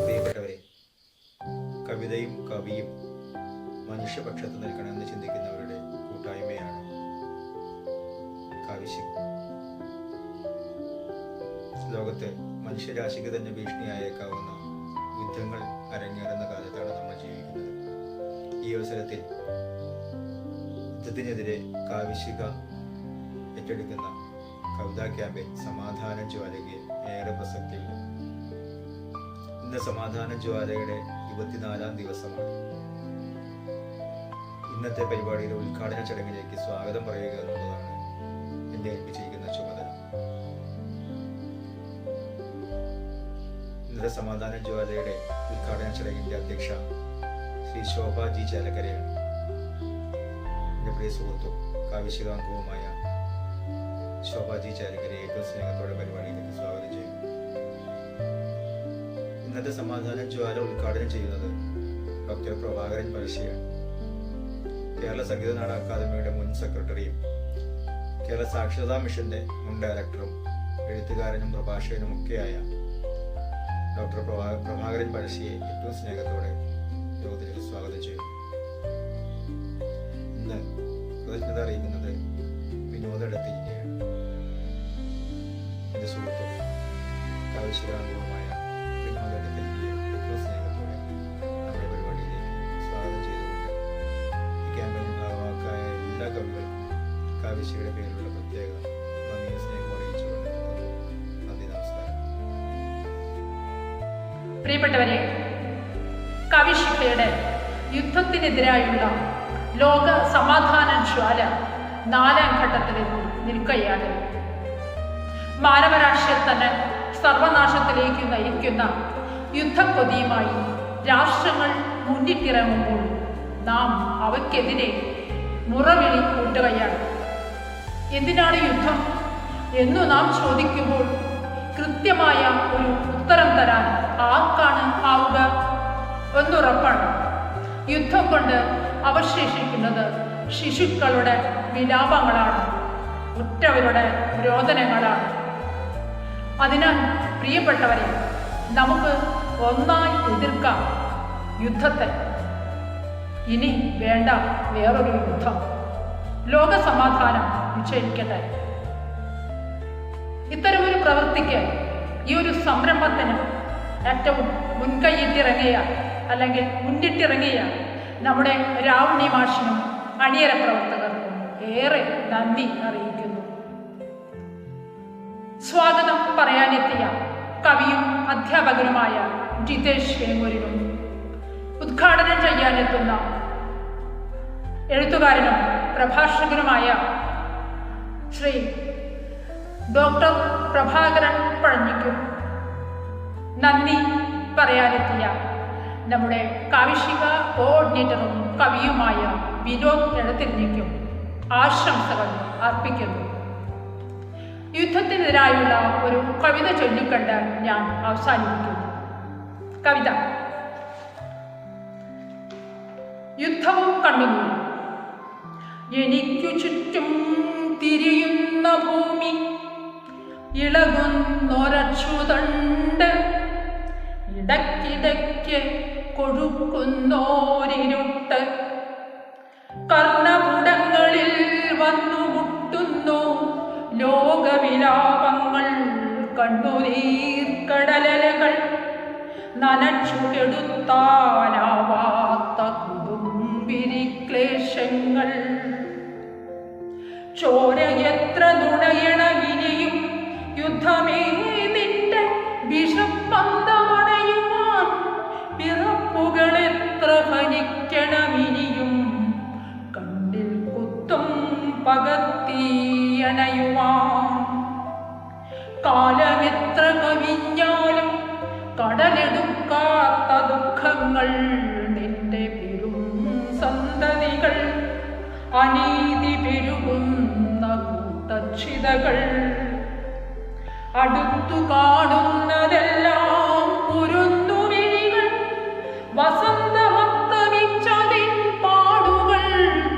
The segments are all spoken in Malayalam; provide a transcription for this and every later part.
പ്രിയപ്പെട്ടവരെ, കവിതയും കവിയും മനുഷ്യപക്ഷത്ത് നിൽക്കണമെന്ന് ചിന്തിക്കുന്നവരുടെ കൂട്ടായ്മയാണ് കാവ്യശിഖ. ലോകത്ത് മനുഷ്യരാശിക്ക് തന്നെ ഭീഷണിയായേക്കാവുന്ന യുദ്ധങ്ങൾ അരങ്ങേറുന്ന കാലത്താണ് നമ്മൾ ജീവിക്കുന്നത്. ഈ അവസരത്തിൽ യുദ്ധത്തിനെതിരെ കാവ്യശിഖ ഏറ്റെടുക്കുന്ന കവിതാ ക്യാമ്പയിൻ സമാധാന ജ്വാലയ്ക്ക് ഏറെ പ്രസക്തിയുണ്ട്. ഇന്ന് സമാധാന ജ്വാലയുടെ 24ാം ദിവസമാണ്. ഇന്നത്തെ പരിപാടിയുടെ ഉദ്ഘാടന ചടങ്ങിലേക്ക് സ്വാഗതം പറയുക എന്നുള്ളതാണ് എന്നെ ഏൽപ്പിച്ചിരിക്കുന്ന ചുമതല. ഇന്നത്തെ സമാധാന ജ്വാലയുടെ ഉദ്ഘാടന ചടങ്ങിന്റെ അധ്യക്ഷ ശ്രീ ശോഭ ജി ചാലക്കരയാണ്. എൻ്റെ പ്രിയ സുഹൃത്തും കാവ്യശിഖാംഗവുമായ ശോഭ ജി ചാലക്കരയെ ഏറ്റവും സ്നേഹത്തോടെ പരിപാടിയിലേക്ക് സ്വാഗതം ചെയ്യുന്നു. ഇന്നത്തെ സമാധാന ജ്വാല ഉദ്ഘാടനം ചെയ്യുന്നത് ഡോക്ടർ പ്രഭാകരൻ പഴശ്ശിയാണ്. കേരള സംഗീത നാടക അക്കാദമിയുടെ മുൻ സെക്രട്ടറിയും കേരള സാക്ഷരതാ മിഷന്റെ മുൻ ഡയറക്ടറും എഴുത്തുകാരനും പ്രഭാഷകനും ഒക്കെയായ ഡോക്ടർ പ്രഭാകരൻ പഴശ്ശിയെ ഏറ്റവും സ്നേഹത്തോടെ യോഗത്തിലേക്ക് സ്വാഗതം ചെയ്യുന്നു. ഇന്ന് കൃതജ്ഞത അറിയിക്കുന്നത് വിനോദ ഇടത്തിരിക്കുകയാണ്. എൻ്റെ സുഹൃത്തും കാവ്യശിഖാംഗവുമായ വിനോദ ഇടത്തിരിക്കുകയെ ഏറ്റവും സ്നേഹത്തോടെ നമ്മുടെ പരിപാടിയിലേക്ക് സ്വാഗതം ചെയ്തുകൊണ്ട് ഈ ക്യാമ്പയിൻ ഭാഗമാക്കായ എല്ലാ കവികൾക്കും കാവ്യശിഖയുടെ പേരിലുള്ള പ്രത്യേക നന്ദിയും സ്നേഹവും അറിയിച്ചുകൊണ്ട് നന്ദി, നമസ്കാരം. പ്രിയപ്പെട്ടവരെ, കാവ്യശിഖയുടെ യുദ്ധത്തിനെതിരായുള്ള ലോക സമാധാന ജ്വാല 4ാം ഘട്ടത്തിലേക്ക് നിൽക്കുകയാണ്. മാനവരാശിയെ സർവനാശത്തിലേക്ക് നയിക്കുന്ന യുദ്ധക്കൊതിയുമായി രാഷ്ട്രങ്ങൾ മുന്നിട്ടിറങ്ങുമ്പോൾ നാം അവയ്ക്കെതിരെ മുറവിളി കൂട്ടുകയാണ്. എന്തിനാണ് യുദ്ധം എന്നു നാം ചോദിക്കുമ്പോൾ കൃത്യമായ ഒരു ഉത്തരം തരാൻ ആർക്കാണ് ആവുക എന്നുറപ്പാണ്. യുദ്ധം കൊണ്ട് അവശേഷിക്കുന്നത് ശിശുക്കളുടെ വിലാപങ്ങളാണ്, ഉറ്റവരുടെ രോദനങ്ങളാണ്. അതിനാൽ പ്രിയപ്പെട്ടവരെ, നമുക്ക് ഒന്നായി എതിർക്കാം യുദ്ധത്തെ. ഇനി വേണ്ട വേറൊരു യുദ്ധം. ലോക സമാധാനം നിശ്ചയിക്കട്ടെ. ഇത്തരമൊരു പ്രവൃത്തിക്ക്, ഈ ഒരു സംരംഭത്തിന് ഏറ്റവും മുൻകൈയിട്ടിറങ്ങിയ അല്ലെങ്കിൽ മുന്നിട്ടിറങ്ങിയ നമ്മുടെ രാവുണ്ണി മാഷിനും അണിയറ പ്രവർത്തകർക്കും ഏറെ നന്ദി അറിയിക്കുന്നു. സ്വാഗതം പറയാനെത്തിയ കവിയും അധ്യാപകനുമായ ജിതേഷ് വേങ്ങൂരിനും ഉദ്ഘാടനം ചെയ്യാനെത്തുന്ന എഴുത്തുകാരനും പ്രഭാഷകനുമായ ശ്രീ ഡോക്ടർ പ്രഭാകരൻ പഴഞ്ഞിക്കും നന്ദി പറയാനെത്തിയ നമ്മുടെ കാവ്യശിഖ കോർഡിനേറ്ററും കവിയുമായ വിനോദ് എടത്തിരിക്കും ആശംസകൾ അർപ്പിക്കുന്നു. യുദ്ധത്തിനെതിരായുള്ള ഒരു കവിത ചൊല്ലിക്കണ്ട് ഞാൻ അവസാനിപ്പിക്കുന്നു. കവിത: യുദ്ധവും കണ്ണുനീരും. എനിക്കു ചുറ്റും തിരിയുന്ന ഭൂമി, ഇളകുന്നൊരച്ചുതണ്ട്, ഇടയ്ക്കിടയ്ക്ക് കൊഴുക്കുന്നോരിരുട്ട്, കർണപുടങ്ങളിൽ വന്നു മുട്ടുന്നു ലോകവിലാപങ്ങൾ, കണ്ണുനീർക്കടലകൾ നനച്ചുകെടുത്താനാവാത്ത കുടുംബിരിക്ലേശങ്ങൾ. ചോരയെത്ര നുണയണമിനിയും യുദ്ധമേ നിന്റെ വിഷപ്പന്തമണയുവാൻ, പിറപ്പുകളെത്ര ഫലിക്കണമിനിയും കണ്ണിൽ കുത്തും പകത്തിയണയുവാൻ. കാലമെത്ര കവിഞ്ഞാലും കടലെടുക്കാത്ത ദുഃഖങ്ങൾ നിന്റെ പെരും സന്തതികൾ, അനീതി പെരുകുന്ന കൂട്ടക്ഷിതകൾ. അടുത്തു കാണുന്നതെല്ലാം കുരുന്നുവിഴികൾ, വസന്തമത്തമിച്ചതിൻ പാടുകൾ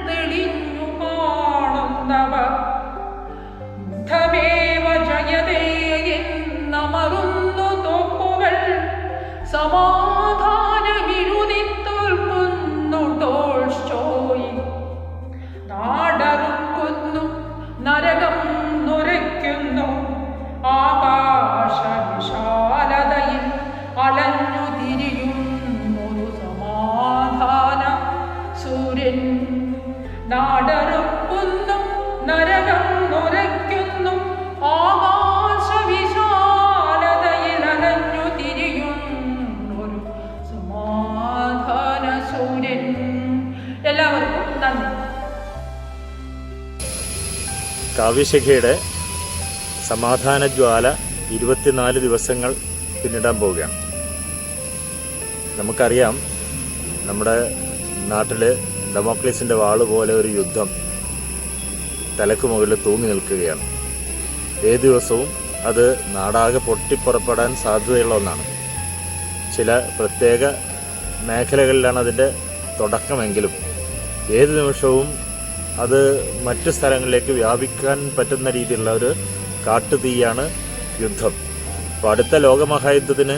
തെളിഞ്ഞു കാണുന്ന നാടറുക്കുന്നു നരകം നുരയ്ക്കുന്നു ആകാശവിശാലതയിൽ അലഞ്ഞു തിരിയുന്നൊരു സമാധാന സൂര്യൻ. എല്ലാവർക്കും നന്ദി. കാവ്യശിഖയുടെ സമാധാന ജ്വാല 24 ദിവസങ്ങൾ പിന്നിടാൻ പോവുകയാണ്. നമുക്കറിയാം, നമ്മുടെ നാട്ടിൽ ഡെമോക്രസിൻ്റെ വാള് പോലെ ഒരു യുദ്ധം തലക്ക് മുകളിൽ തൂങ്ങി നിൽക്കുകയാണ്. ഏത് ദിവസവും അത് നാടാകെ പൊട്ടിപ്പുറപ്പെടാൻ സാധ്യതയുള്ള ഒന്നാണ്. ചില പ്രത്യേക മേഖലകളിലാണ് അതിൻ്റെ തുടക്കമെങ്കിലും ഏത് നിമിഷവും അത് മറ്റ് സ്ഥലങ്ങളിലേക്ക് വ്യാപിക്കാൻ പറ്റുന്ന രീതിയിലുള്ള ഒരു കാട്ടുതീയാണ് യുദ്ധം. അപ്പോൾ അടുത്ത ലോകമഹായുദ്ധത്തിന്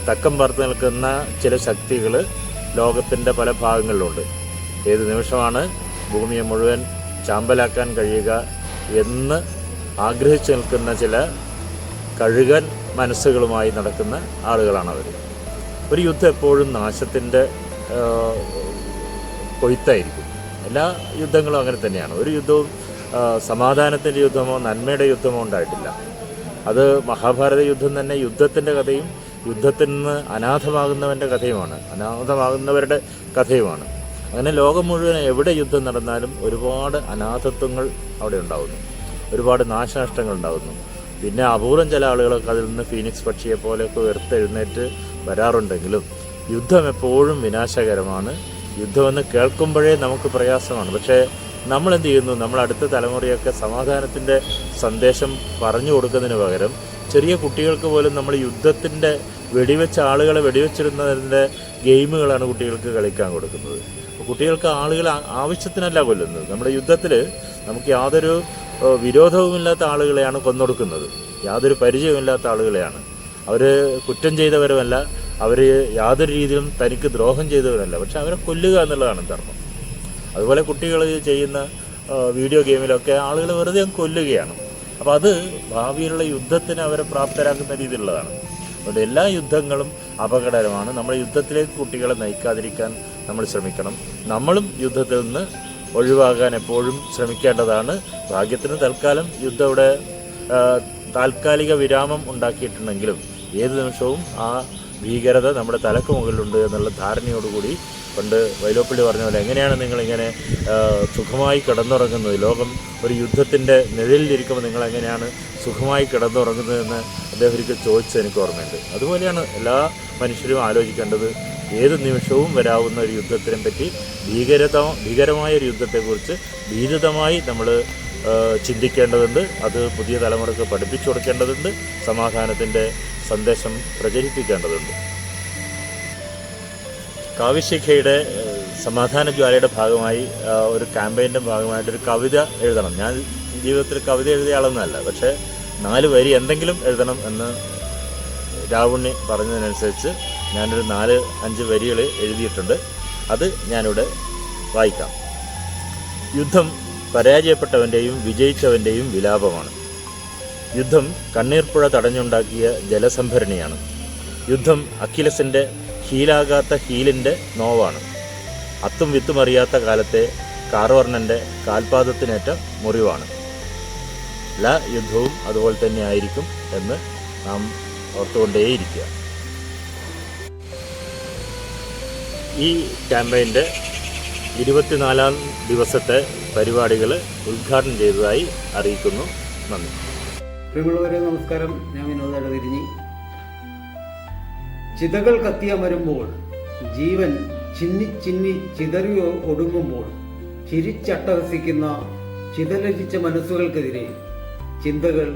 തക്കം പാർത്ത് നിൽക്കുന്ന ചില ശക്തികൾ ലോകത്തിൻ്റെ പല ഭാഗങ്ങളിലുണ്ട്. ഏത് നിമിഷമാണ് ഭൂമിയെ മുഴുവൻ ചാമ്പലാക്കാൻ കഴിയുക എന്ന് ആഗ്രഹിച്ചു നിൽക്കുന്ന ചില കഴുകൻ മനസ്സുകളുമായി നടക്കുന്ന ആളുകളാണവർ. ഒരു യുദ്ധം എപ്പോഴും നാശത്തിൻ്റെ കൊയ്ത്തായിരിക്കും. എല്ലാ യുദ്ധങ്ങളും അങ്ങനെ തന്നെയാണ്. ഒരു യുദ്ധവും സമാധാനത്തിൻ്റെ യുദ്ധമോ നന്മയുടെ യുദ്ധമോ ഉണ്ടായിട്ടില്ല. അത് മഹാഭാരത യുദ്ധം തന്നെ യുദ്ധത്തിൻ്റെ കഥയും യുദ്ധത്തിൽ നിന്ന് അനാഥമാകുന്നവൻ്റെ കഥയുമാണ്, അനാഥമാകുന്നവരുടെ കഥയുമാണ്. അങ്ങനെ ലോകം മുഴുവൻ എവിടെ യുദ്ധം നടന്നാലും ഒരുപാട് അനാഥത്വങ്ങൾ അവിടെ ഉണ്ടാകുന്നു, ഒരുപാട് നാശനഷ്ടങ്ങൾ ഉണ്ടാകുന്നു. പിന്നെ അപൂർവം ചില ആളുകളൊക്കെ അതിൽ നിന്ന് ഫീനിക്സ് പക്ഷിയെ പോലെയൊക്കെ ഉയർത്തെഴുന്നേറ്റ് വരാറുണ്ടെങ്കിലും യുദ്ധം എപ്പോഴും വിനാശകരമാണ്. യുദ്ധമെന്ന് കേൾക്കുമ്പോഴേ നമുക്ക് പ്രയാസമാണ്. പക്ഷേ നമ്മളെന്ത് ചെയ്യുന്നു? നമ്മൾ അടുത്ത തലമുറയൊക്കെ സമാധാനത്തിൻ്റെ സന്ദേശം പറഞ്ഞു കൊടുക്കുന്നതിന് പകരം ചെറിയ കുട്ടികൾക്ക് പോലും നമ്മൾ യുദ്ധത്തിൻ്റെ വെടിവെച്ച ആളുകളെ വെടിവെച്ചിരുന്നതിൻ്റെ ഗെയിമുകളാണ് കുട്ടികൾക്ക് കളിക്കാൻ കൊടുക്കുന്നത്. കുട്ടികൾക്ക് ആളുകൾ ആവശ്യത്തിനല്ല കൊല്ലുന്നത്. നമ്മുടെ യുദ്ധത്തിൽ നമുക്ക് യാതൊരു വിരോധവുമില്ലാത്ത ആളുകളെയാണ് കൊന്നൊടുക്കുന്നത്, യാതൊരു പരിചയമില്ലാത്ത ആളുകളെയാണ്. അവർ കുറ്റം ചെയ്തവരുമല്ല, അവർ യാതൊരു രീതിയിലും തനിക്ക് ദ്രോഹം ചെയ്തവരല്ല. പക്ഷെ അവരെ കൊല്ലുക എന്നുള്ളതാണ് ധർമ്മം. അതുപോലെ കുട്ടികൾ ചെയ്യുന്ന വീഡിയോ ഗെയിമിലൊക്കെ ആളുകൾ വെറുതെ കൊല്ലുകയാണ്. അപ്പോൾ അത് ഭാവിയിലുള്ള യുദ്ധത്തിന് അവരെ പ്രാപ്തരാക്കുന്ന രീതിയിലുള്ളതാണ്. അതുകൊണ്ട് എല്ലാ യുദ്ധങ്ങളും അപകടകരമാണ്. നമ്മൾ യുദ്ധത്തിലേക്ക് കുട്ടികളെ നയിക്കാതിരിക്കാൻ നമ്മൾ ശ്രമിക്കണം. നമ്മളും യുദ്ധത്തിൽ നിന്ന് ഒഴിവാകാൻ എപ്പോഴും ശ്രമിക്കേണ്ടതാണ്. ഭാഗ്യത്തിന് തൽക്കാലം യുദ്ധം ഇവിടെ താൽക്കാലിക വിരാമം ഉണ്ടാക്കിയിട്ടുണ്ടെങ്കിലും ഏത് നിമിഷവും ആ ഭീകരത നമ്മുടെ തലക്ക് മുകളിലുണ്ട് എന്നുള്ള ധാരണയോടുകൂടി പണ്ട് വൈലോപ്പിള്ളി പറഞ്ഞ പോലെ എങ്ങനെയാണ് നിങ്ങളിങ്ങനെ സുഖമായി കിടന്നുറങ്ങുന്നത്, ലോകം ഒരു യുദ്ധത്തിൻ്റെ നിഴലിലിരിക്കുമ്പോൾ നിങ്ങളെങ്ങനെയാണ് സുഖമായി കിടന്നുറങ്ങുന്നതെന്ന് അദ്ദേഹം ഒരിക്കൽ ചോദിച്ചത് എനിക്ക് ഓർമ്മയുണ്ട്. അതുപോലെയാണ് എല്ലാ മനുഷ്യരും ആലോചിക്കേണ്ടത്. ഏത് നിമിഷവും വരാവുന്ന ഒരു യുദ്ധത്തിനെ പറ്റി, ഭീകരമായ ഒരു യുദ്ധത്തെക്കുറിച്ച് ഭീതിതമായി നമ്മൾ ചിന്തിക്കേണ്ടതുണ്ട്. അത് പുതിയ തലമുറക്ക് പഠിപ്പിച്ചു കൊടുക്കേണ്ടതുണ്ട്. സമാധാനത്തിൻ്റെ സന്ദേശം പ്രചരിപ്പിക്കേണ്ടതുണ്ട്. കാവ്യശിഖയുടെ സമാധാന ജ്വാലയുടെ ഭാഗമായി ഒരു ക്യാമ്പയിൻ്റെ ഭാഗമായിട്ടൊരു കവിത എഴുതണം. ഞാൻ ജീവിതത്തിൽ കവിത എഴുതിയ ആളൊന്നുമല്ല, പക്ഷേ 4 വരി എന്തെങ്കിലും എഴുതണം എന്ന് രാവുണ്ണി പറഞ്ഞതിനനുസരിച്ച് ഞാനൊരു 4-5 വരികൾ എഴുതിയിട്ടുണ്ട്. അത് ഞാനിവിടെ വായിക്കാം. യുദ്ധം പരാജയപ്പെട്ടവൻ്റെയും വിജയിച്ചവൻ്റെയും വിലാപമാണ്. യുദ്ധം കണ്ണീർപ്പുഴ തടഞ്ഞുണ്ടാക്കിയ ജലസംഭരണിയാണ്. യുദ്ധം അഖിലസിൻ്റെ ഹീലാകാത്ത ഹീലിൻ്റെ നോവാണ്. അത്തും വിത്തുമറിയാത്ത കാലത്തെ കാർവർണൻ്റെ കാൽപാദത്തിനേറ്റ മുറിവാണ്. എല്ലാ യുദ്ധവും അതുപോലെ തന്നെ ആയിരിക്കും എന്ന് നാം ഓർത്തുകൊണ്ടേയിരിക്കുക. ഈ ക്യാമ്പയിൻ്റെ 24ാം ദിവസത്തെ പരിപാടികൾ ഉദ്ഘാടനം ചെയ്തതായി അറിയിക്കുന്നു. നന്ദി. പ്രിയമുള്ളവരെ നമസ്കാരം. ഞാൻ വിനോദ് എടതിരിഞ്ഞി. ചിതകൾ കത്തിയമരുമ്പോൾ, ജീവൻ ചിന്നി ചിന്നി ചിതറി ഒടുങ്ങുമ്പോൾ ചിരിച്ചട്ടഹസിക്കുന്ന ചിതലരിച്ച മനസ്സുകൾക്കെതിരെ ചിന്തകൾ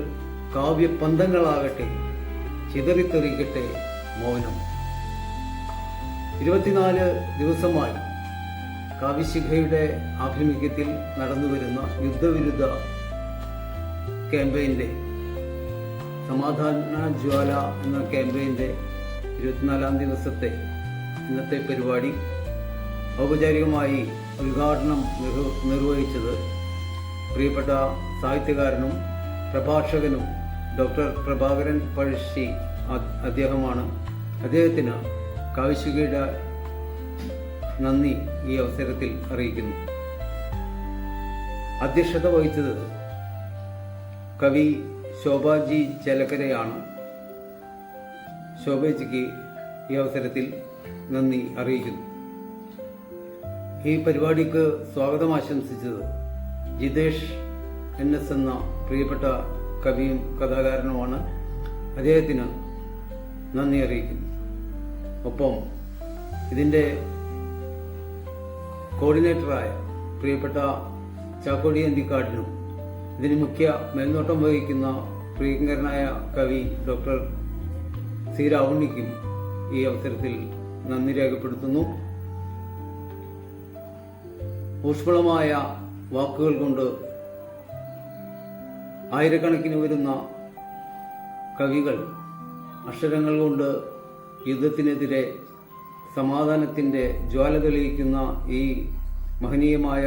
കാവ്യപന്തങ്ങളാകട്ടെ, ചിതറിത്തെറിക്കട്ടെ മൗനം. 24 ദിവസമായി കാവ്യശിഖയുടെ ആഭിമുഖ്യത്തിൽ നടന്നുവരുന്ന യുദ്ധവിരുദ്ധ ക്യാമ്പയിൻ്റെ സമാധാന ജ്വാല എന്ന ക്യാമ്പയിൻ്റെ 24ാം ദിവസത്തെ ഇന്നത്തെ പരിപാടി ഔപചാരികമായി ഉദ്ഘാടനം നിർവഹിച്ചത് പ്രിയപ്പെട്ട സാഹിത്യകാരനും പ്രഭാഷകനും ഡോക്ടർ പ്രഭാകരൻ പഴശ്ശി അദ്ദേഹമാണ്. അദ്ദേഹത്തിന് കാവ്യശിഖയുടെ നന്ദി ഈ അവസരത്തിൽ അറിയിക്കുന്നു. അധ്യക്ഷത വഹിച്ചത് കവി ശോഭാജി ചേലക്കരയാണ്. ശോഭജിക്ക് ഈ അവസരത്തിൽ നന്ദി അറിയിക്കുന്നു. ഈ പരിപാടിക്ക് സ്വാഗതം ആശംസിച്ചത് ജിതേഷ് NS എന്ന പ്രിയപ്പെട്ട കവിയും കഥാകാരനുമാണ്. അദ്ദേഹത്തിന് നന്ദി അറിയിക്കുന്നു. ഒപ്പം ഇതിൻ്റെ കോർഡിനേറ്ററായ പ്രിയപ്പെട്ട ചാക്കോടി അന്തിക്കാടിനും ഇതിന് മുഖ്യ മേൽനോട്ടം വഹിക്കുന്ന പ്രിയങ്കരനായ കവി ഡോക്ടർ സി രാവുണ്ണിക്കും ഈ അവസരത്തിൽ നന്ദി രേഖപ്പെടുത്തുന്നു. ഊഷ്മളമായ വാക്കുകൾ കൊണ്ട് ആയിരക്കണക്കിന് വരുന്ന കവികൾ അക്ഷരങ്ങൾ കൊണ്ട് യുദ്ധത്തിനെതിരെ സമാധാനത്തിൻ്റെ ജ്വാല തെളിയിക്കുന്ന ഈ മഹനീയമായ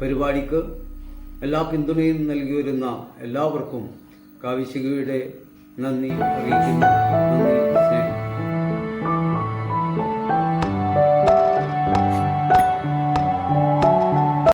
പരിപാടിക്ക് എല്ലാ പിന്തുണയും നൽകി വരുന്ന എല്ലാവർക്കും കാവ്യശിഖയുടെ നന്ദി അറിയിക്കുന്നു. നന്ദി.